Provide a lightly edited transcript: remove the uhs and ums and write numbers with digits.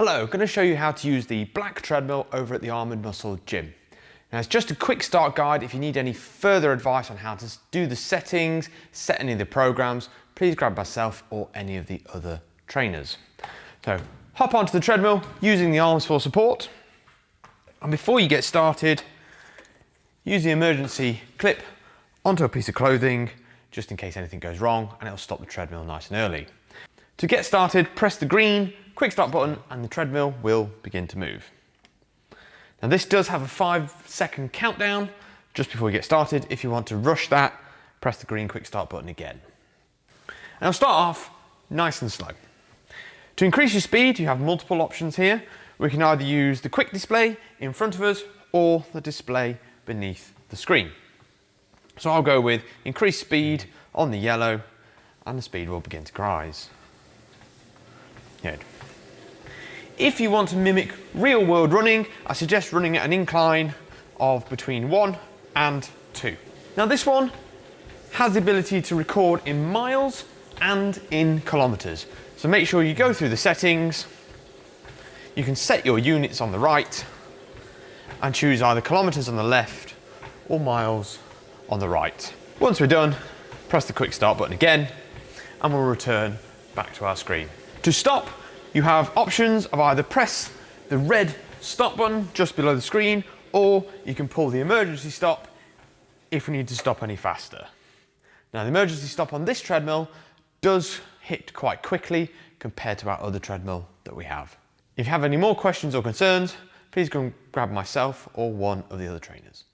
Hello, I'm going to show you how to use the black treadmill over at the Armoured Muscle Gym. Now it's just a quick start guide. If you need any further advice on how to do the settings, set any of the programs, please grab myself or any of the other trainers. So hop onto the treadmill using the arms for support. And before you get started, use the emergency clip onto a piece of clothing just in case anything goes wrong, and it'll stop the treadmill nice and early. To get started, press the green quick start button and the treadmill will begin to move. Now this does have a 5-second countdown just before you get started. If you want to rush that, press the green quick start button again. And I'll start off nice and slow. To increase your speed, you have multiple options here. We can either use the quick display in front of us or the display beneath the screen. So I'll go with increased speed on the yellow and the speed will begin to rise. Good. If you want to mimic real world running, I suggest running at an incline of between 1 and 2. Now this one has the ability to record in miles and in kilometers. So make sure you go through the settings. You can set your units on the right and choose either kilometers on the left or miles on the right. Once we're done, press the quick start button again and we'll return back to our screen. To stop, you have options of either press the red stop button just below the screen, or you can pull the emergency stop if we need to stop any faster. Now the emergency stop on this treadmill does hit quite quickly compared to our other treadmill that we have. If you have any more questions or concerns, please go and grab myself or one of the other trainers.